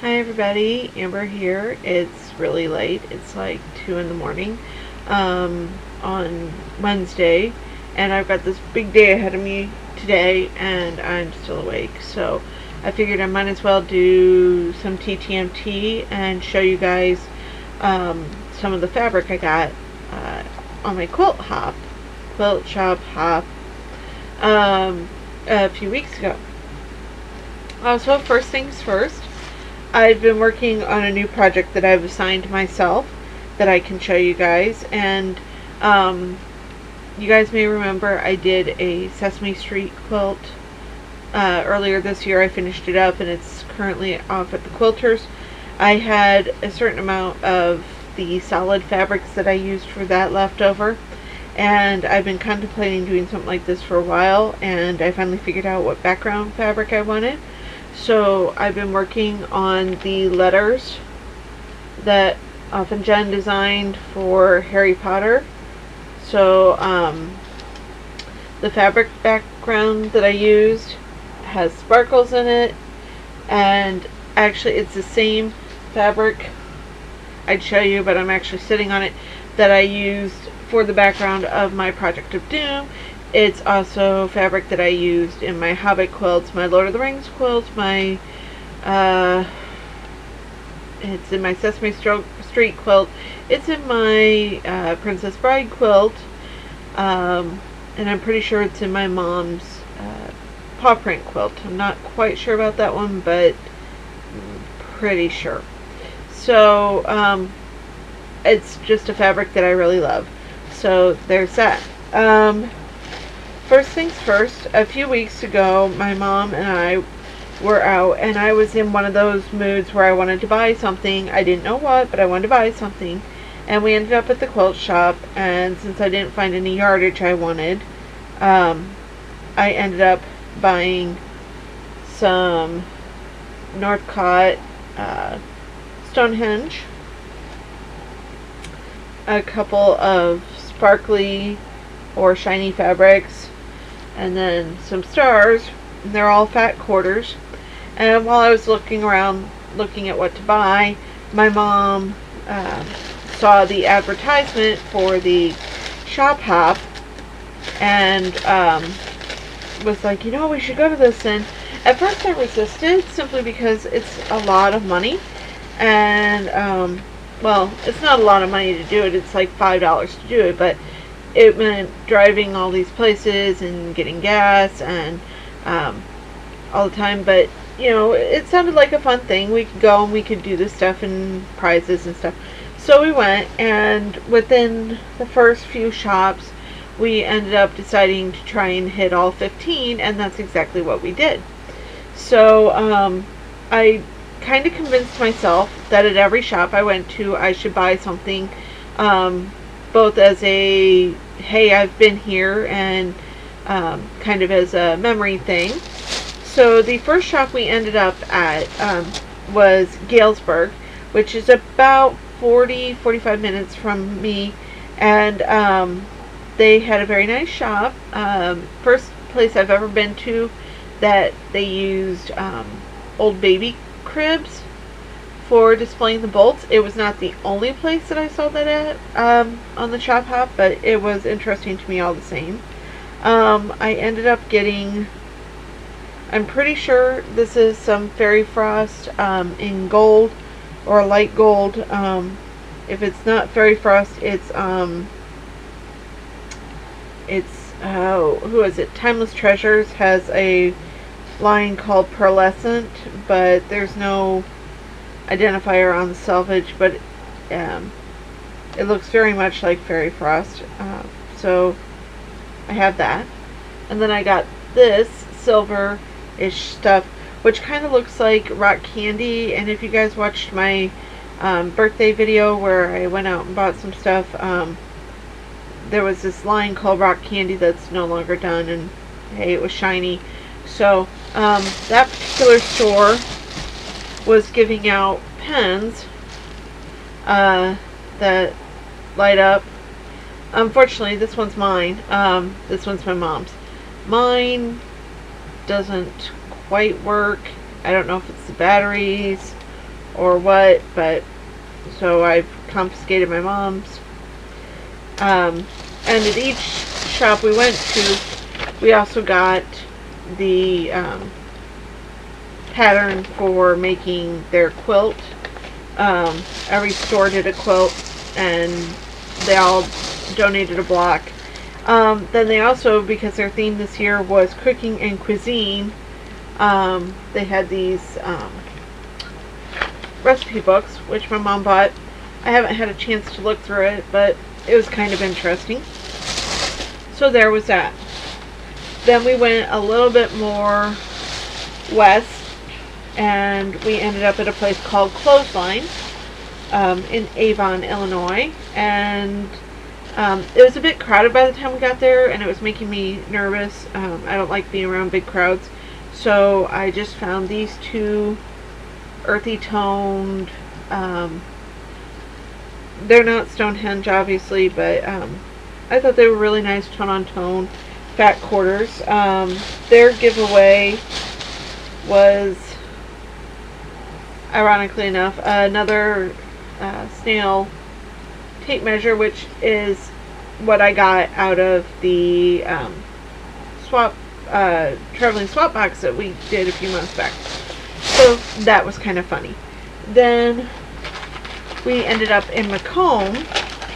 Hi everybody, Amber here. It's really late. It's like 2 in the morning on Wednesday, and I've got this big day ahead of me today, and I'm still awake. So I figured I might as well do some Ttmt and show you guys some of the fabric I got on my quilt shop hop a few weeks ago. So first things first, I've been working on a new project that I've assigned myself that I can show you guys, and you guys may remember I did a Sesame Street quilt earlier this year. I finished it up and it's currently off at the quilters. I had a certain amount of the solid fabrics that I used for that left over, and I've been contemplating doing something like this for a while, and I finally figured out what background fabric I wanted. So I've been working on the letters that Jen designed for Harry Potter. So the fabric background that I used has sparkles in it, and actually it's the same fabric I'd show you, but I'm actually sitting on it, that I used for the background of my Project of Doom. It's also fabric that I used in my Hobbit quilts, my Lord of the Rings quilts, my it's in my Sesame Street quilt, it's in my Princess Bride quilt, and I'm pretty sure it's in my mom's paw print quilt. I'm not quite sure about that one, but pretty sure. So it's just a fabric that I really love. So there's that. First things first, a few weeks ago, my mom and I were out, and I was in one of those moods where I wanted to buy something. I didn't know what, but I wanted to buy something. And we ended up at the quilt shop, and since I didn't find any yardage I wanted, I ended up buying some Northcott Stonehenge, a couple of sparkly or shiny fabrics, and then some stars. And they're all fat quarters. And while I was looking around looking at what to buy, my mom saw the advertisement for the shop hop, and was like, you know, we should go to this. And at first I resisted, simply because it's a lot of money, and well, it's not a lot of money to do it. It's like $5 to do it, but it meant driving all these places and getting gas and all the time. But you know, it sounded like a fun thing. We could go and we could do this stuff and prizes and stuff. So we went, and within the first few shops we ended up deciding to try and hit all 15, and that's exactly what we did. So I kind of convinced myself that at every shop I went to I should buy something, both as a hey, I've been here, and kind of as a memory thing. So the first shop we ended up at was Galesburg, which is about 40-45 minutes from me, and they had a very nice shop. First place I've ever been to that they used old baby cribs for displaying the bolts. It was not the only place that I saw that at on the shop hop, but it was interesting to me all the same. I ended up getting, I'm pretty sure this is some fairy frost in gold or light gold. If it's not fairy frost, it's who is it? Timeless Treasures has a line called pearlescent, but there's no identifier on the selvage, but it looks very much like fairy frost. So I have that, and then I got this silver-ish stuff, which kind of looks like rock candy. And if you guys watched my birthday video where I went out and bought some stuff, there was this line called rock candy that's no longer done, and hey, it was shiny. So that particular store was giving out pens that light up. Unfortunately, this one's mine. This one's my mom's. Mine doesn't quite work. I don't know if it's the batteries or what, but so I've confiscated my mom's. And at each shop we went to, we also got the pattern for making their quilt. Every store did a quilt, and they all donated a block. Then they also, because their theme this year was cooking and cuisine, they had these recipe books, which my mom bought. I haven't had a chance to look through it, but it was kind of interesting. So there was that. Then we went a little bit more west, and we ended up at a place called Clothesline in Avon, Illinois. And it was a bit crowded by the time we got there, and it was making me nervous. I don't like being around big crowds. So I just found these two earthy toned, they're not Stonehenge obviously, but I thought they were really nice tone on tone fat quarters. Their giveaway was, ironically enough, another snail tape measure, which is what I got out of the traveling swap box that we did a few months back. So that was kind of funny. Then we ended up in Macomb,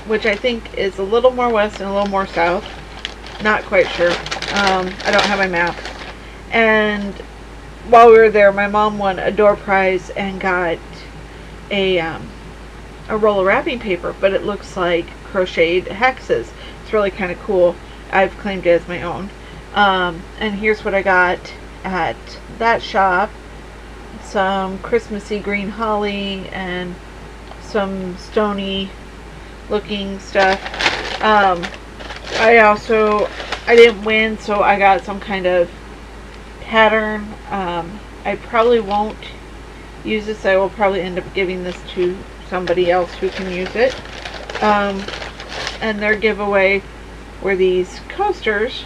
which I think is a little more west and a little more south. Not quite sure. I don't have my map. And while we were there, my mom won a door prize and got a roll of wrapping paper, but it looks like crocheted hexes. It's really kind of cool. I've claimed it as my own. And here's what I got at that shop. Some Christmassy green holly and some stony looking stuff. I didn't win, so I got some kind of pattern. I probably won't use this. I will probably end up giving this to somebody else who can use it. And their giveaway were these coasters.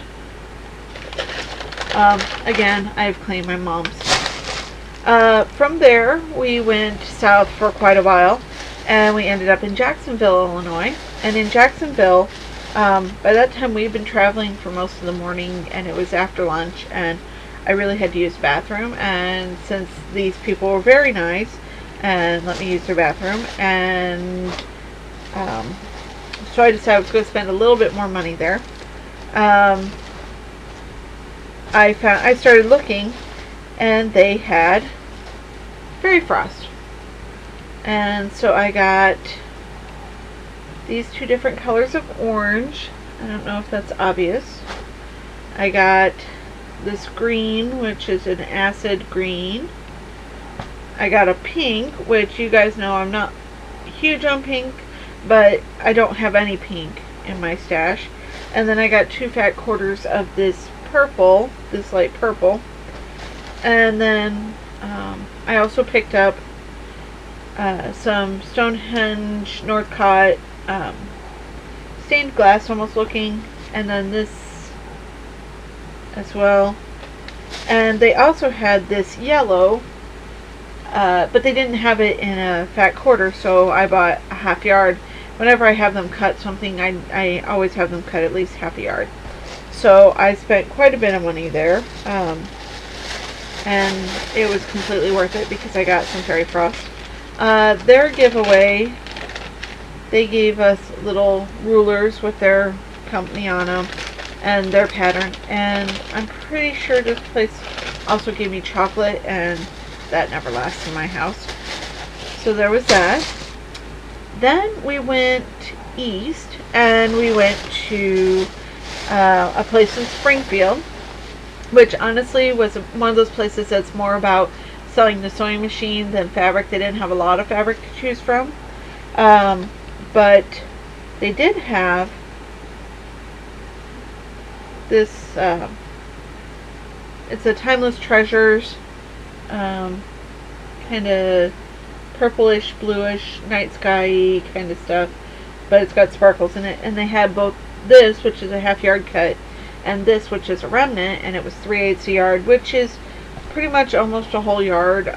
Again, I've claimed my mom's. From there, we went south for quite a while, and we ended up in Jacksonville, Illinois. And in Jacksonville, by that time we'd been traveling for most of the morning, and it was after lunch, and I really had to use the bathroom. And since these people were very nice and let me use their bathroom, and so I decided I was going to spend a little bit more money there. I started looking, and they had fairy frost, and so I got these two different colors of orange. I don't know if that's obvious. I got this green, which is an acid green. I got a pink, which you guys know I'm not huge on pink, but I don't have any pink in my stash. And then I got two fat quarters of this purple, this light purple. And then I also picked up some Stonehenge Northcott stained glass almost looking, and then this as well. And they also had this yellow, but they didn't have it in a fat quarter, so I bought a half yard. Whenever I have them cut something, I always have them cut at least half a yard. So I spent quite a bit of money there, and it was completely worth it because I got some fairy frost. Their giveaway, they gave us little rulers with their company on them and their pattern, and I'm pretty sure this place also gave me chocolate, and that never lasts in my house. So there was that. Then we went east, and we went to a place in Springfield, which honestly was one of those places that's more about selling the sewing machine than fabric. They didn't have a lot of fabric to choose from, but they did have this, it's a Timeless Treasures, kind of purplish, bluish, night sky kind of stuff, but it's got sparkles in it. And they had both this, which is a half yard cut, and this, which is a remnant, and it was 3/8 a yard, which is pretty much almost a whole yard.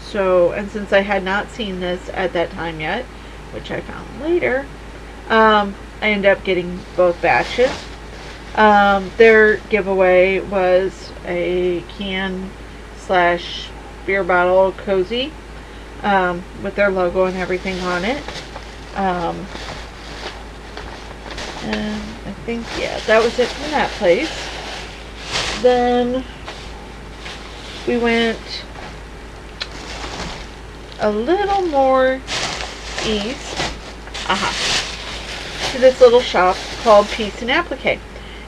So, and since I had not seen this at that time yet, which I found later, I ended up getting both batches. Their giveaway was a can slash beer bottle cozy with their logo and everything on it. And I think, yeah, that was it from that place. Then we went a little more east to this little shop called Peace and Applique.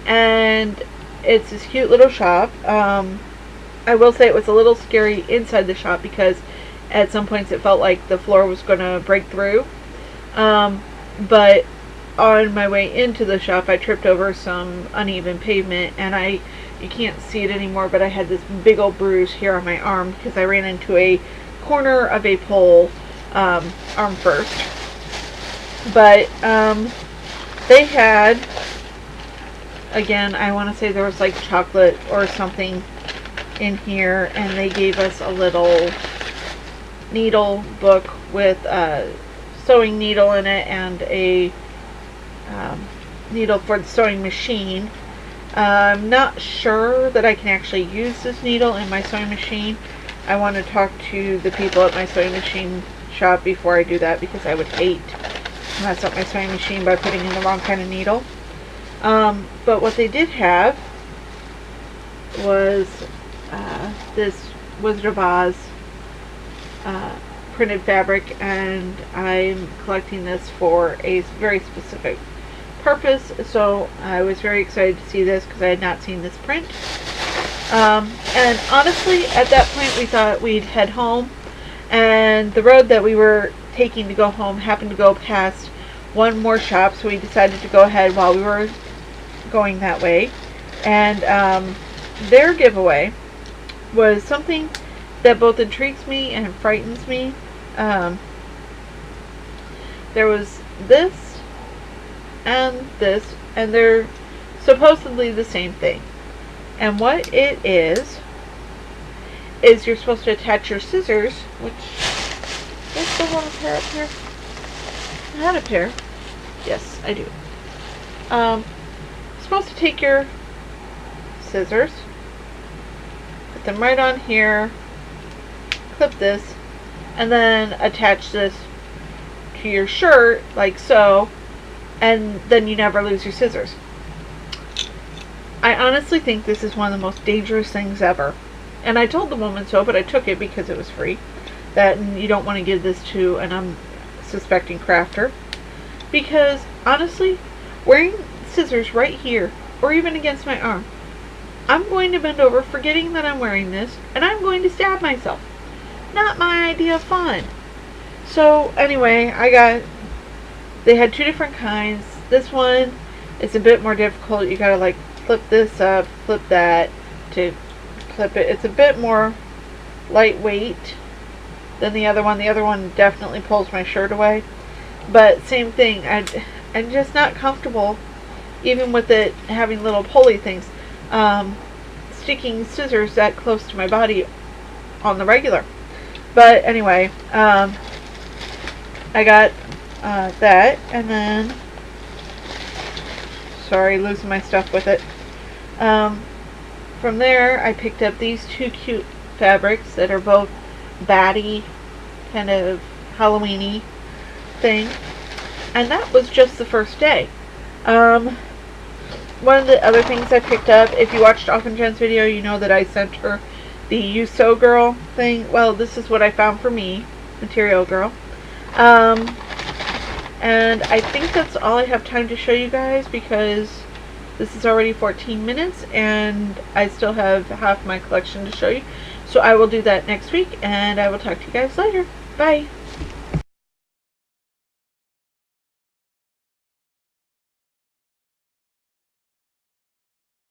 And it's this cute little shop. I will say it was a little scary inside the shop because at some points it felt like the floor was going to break through. But on my way into the shop I tripped over some uneven pavement, and you can't see it anymore, but I had this big old bruise here on my arm because I ran into a corner of a pole, arm first. But they had, again, I want to say there was like chocolate or something in here, and they gave us a little needle book with a sewing needle in it and a needle for the sewing machine. I'm not sure that I can actually use this needle in my sewing machine. I want to talk to the people at my sewing machine shop before I do that, because I would hate to mess up my sewing machine by putting in the wrong kind of needle. But what they did have was this Wizard of Oz printed fabric, and I'm collecting this for a very specific purpose, so I was very excited to see this because I had not seen this print. And honestly, at that point we thought we'd head home, and the road that we were taking to go home happened to go past one more shop, so we decided to go ahead while we were going that way. And their giveaway was something that both intrigues me and frightens me. There was this and this, and they're supposedly the same thing. And what it is you're supposed to attach your scissors, which I still have a pair up here. I had a pair. Yes, I do. Supposed to take your scissors, put them right on here, clip this, and then attach this to your shirt like so, and then you never lose your scissors. I honestly think this is one of the most dangerous things ever. And I told the woman so, but I took it because it was free. That you don't want to give this to an unsuspecting crafter. Because, honestly, wearing scissors right here, or even against my arm, I'm going to bend over forgetting that I'm wearing this, and I'm going to stab myself. Not my idea of fun. So, anyway, they had two different kinds. This one is a bit more difficult. You gotta like flip this up, flip that to clip it. It's a bit more lightweight than the other one. The other one definitely pulls my shirt away. But same thing. I'm just not comfortable, even with it having little pulley things, sticking scissors that close to my body on the regular. But anyway, I got that, and then, sorry, losing my stuff with it. From there, I picked up these two cute fabrics that are both batty, kind of Halloween-y thing, and that was just the first day. One of the other things I picked up, if you watched Off and Jen's video, you know that I sent her the You Sew Girl thing. Well, this is what I found for me, Material Girl. And I think that's all I have time to show you guys, because this is already 14 minutes and I still have half my collection to show you. So I will do that next week, and I will talk to you guys later. Bye.